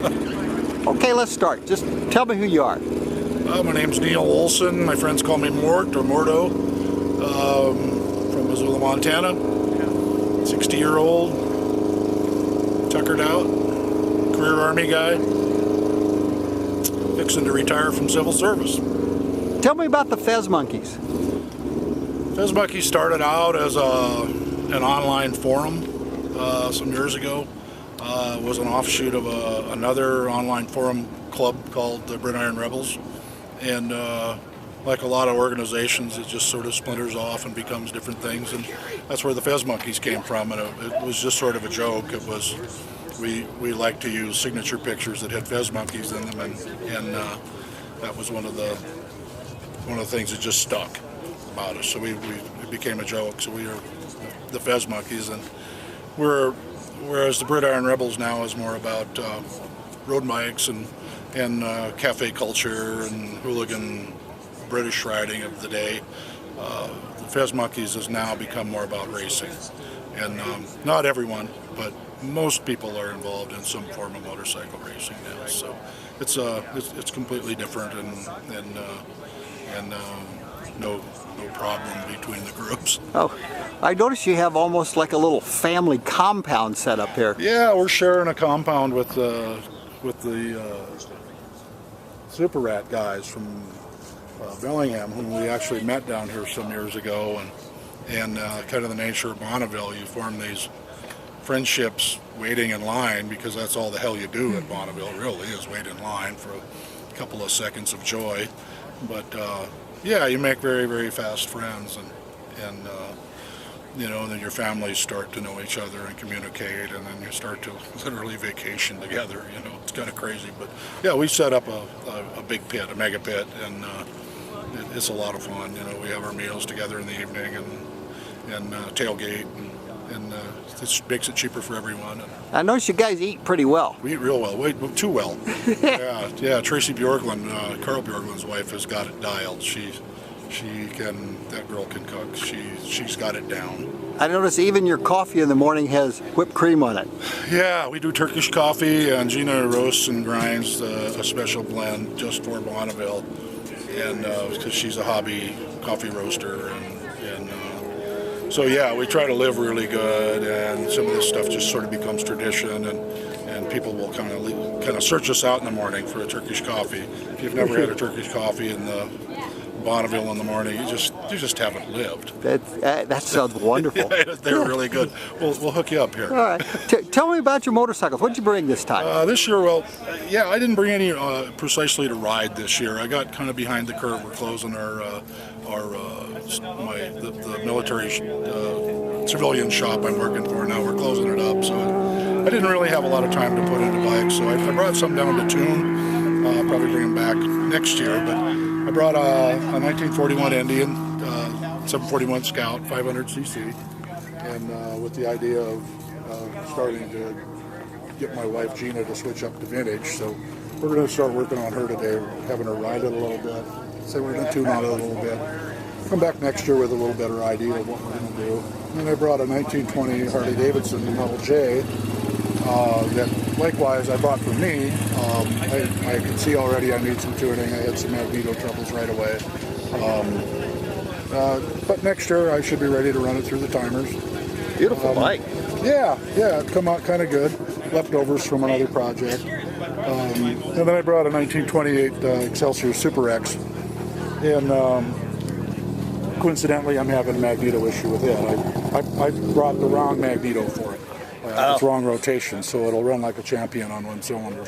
Okay, let's start. Just tell me who you are. My name's Neil Olson. My friends call me Mort or Morto. From Missoula, Montana. 60-year-old, tuckered out, career Army guy, fixing to retire from civil service. Tell me about the Fez Monkeys. Fez Monkeys started out as an online forum some years ago. It was an offshoot of another online forum club called the Gridiron Rebels, and like a lot of organizations, it just sort of splinters off and becomes different things, and that's where the Fez Monkeys came from. And it was just sort of a joke. It was we like to use signature pictures that had Fez Monkeys in them, and that was one of the things that just stuck about us. So it became a joke. So we are the Fez Monkeys, and whereas the Gridiron Rebels now is more about road bikes and cafe culture and hooligan British riding of the day. The Fez Monkeys has now become more about racing, and not everyone, but most people are involved in some form of motorcycle racing now. So it's completely different, and no problem between the groups. Oh, I noticed you have almost like a little family compound set up here. Yeah, we're sharing a compound with the Super Rat guys from Bellingham, whom we actually met down here some years ago, and kind of the nature of Bonneville, you form these friendships waiting in line, because that's all the hell you do at Bonneville, really, is wait in line for a couple of seconds of joy. But yeah, you make very, very fast friends, and then your families start to know each other and communicate, and then you start to literally vacation together. It's kind of crazy, but yeah, we set up a big pit, a mega pit, and it's a lot of fun. We have our meals together in the evening and tailgate, and it makes it cheaper for everyone. I notice you guys eat pretty well. We eat real well, too well. Yeah. Tracy Bjorklund, Carl Bjorklund's wife, has got it dialed. That girl can cook. She's got it down. I notice even your coffee in the morning has whipped cream on it. Yeah, we do Turkish coffee, and Gina roasts and grinds a special blend just for Bonneville, and because she's a hobby coffee roaster, and so yeah, we try to live really good, and some of this stuff just sort of becomes tradition, and people will kind of search us out in the morning for a Turkish coffee. If you've never had a Turkish coffee in the Bonneville in the morning, you just haven't lived. That sounds wonderful. Yeah, they're really good. We'll hook you up here. All right. Tell me about your motorcycles. What did you bring this time? This year, well, yeah, I didn't bring any precisely to ride this year. I got kind of behind the curve. We're closing the military civilian shop I'm working for now. We're closing it up, so I didn't really have a lot of time to put into bikes. So I brought some down to tune. I'll probably bring them back next year, but I brought a 1941 Indian, 741 Scout, 500cc, and with the idea of starting to get my wife Gina to switch up to vintage. So we're going to start working on her today, having her ride it a little bit. So we're going to tune on it a little bit. Come back next year with a little better idea of what we're going to do. And then I brought a 1920 Harley Davidson Model J that likewise I bought for me. I can see already I need some tuning. I had some magneto troubles right away. But next year I should be ready to run it through the timers. Beautiful bike. Yeah, it come out kind of good. Leftovers from another project. And then I brought a 1928 Excelsior Super X. And coincidentally, I'm having a magneto issue with it. I brought the wrong magneto for it. It's wrong rotation, so it'll run like a champion on one cylinder.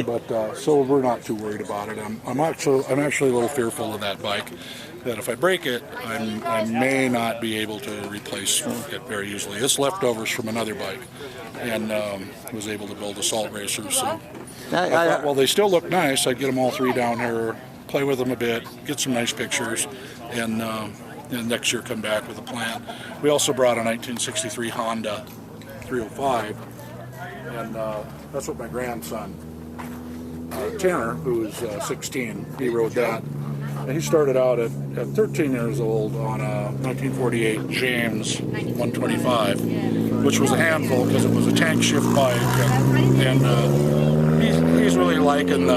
But so we're not too worried about it. I'm actually a little fearful of that bike. That if I break it, I may not be able to replace it very easily. It's leftovers from another bike, and was able to build a Salt Racer. So I thought, well, they still look nice. I'd get them all three down here, play with them a bit, get some nice pictures, and next year come back with a plan. We also brought a 1963 Honda 305, and that's what my grandson Tanner, who's 16, he rode that. And he started out at 13 years old on a 1948 James 125, which was a handful because it was a tank shift bike, and he's really liking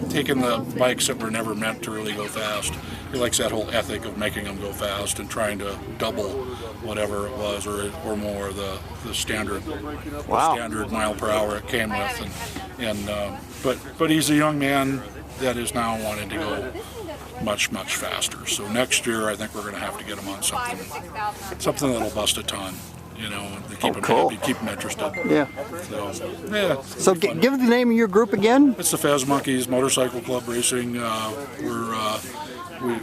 taking the bikes that were never meant to really go fast. He likes that whole ethic of making them go fast and trying to double whatever it was or more the standard Wow. standard mile per hour it came with. But he's a young man that is now wanting to go much faster. So next year I think we're going to have to get him on something that'll bust a ton. You know, to keep him cool. happy, keep him interested. Yeah. So, yeah. So give the name of your group again. It's the Fez Monkeys Motorcycle Club Racing.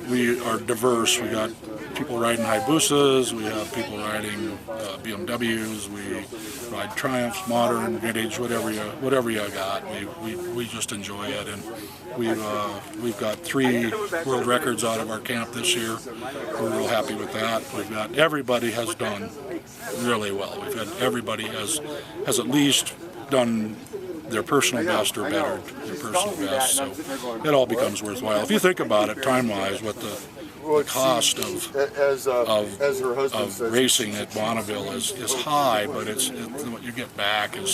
We are diverse. We got people riding Hayabusas. We have people riding BMWs. We ride Triumphs, modern, vintage, whatever you got. We just enjoy it, and we've got 3 world records out of our camp this year. We're real happy with that. We've got everybody has done really well. We've had everybody has at least done their personal best or better their personal best, so it all becomes worthwhile. If you think about it time-wise, what the cost of racing at Bonneville is high, but what you get back is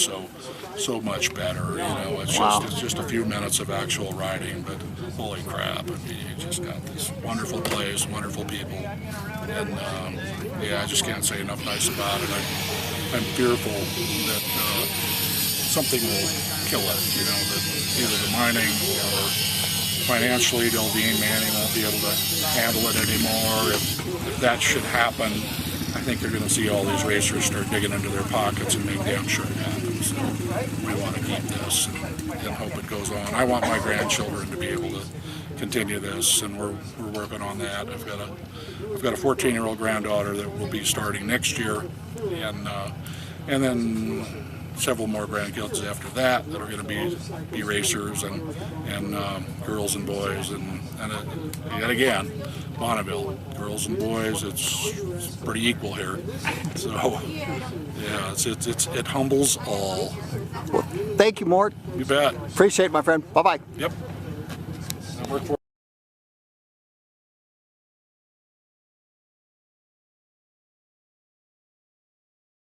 so much better. You know, it's just a few minutes of actual riding, but holy crap! I mean, you just got this wonderful place, wonderful people, and yeah, I just can't say enough nice about it. I'm fearful that something will kill it. You know, that either the mining or financially, Delvine Manning won't be able to handle it anymore. If that should happen, I think you're going to see all these racers start digging into their pockets and make damn sure it happens. So we want to keep this and hope it goes on. I want my grandchildren to be able to continue this, and we're working on that. I've got a 14-year-old granddaughter that will be starting next year, and then several more grandkids after that are going to be racers and girls and boys and yet again Bonneville, girls and boys, it's pretty equal here. So yeah, it humbles all. Well, thank you, Mort. You bet. Appreciate it, my friend. Bye bye. Yep. I work for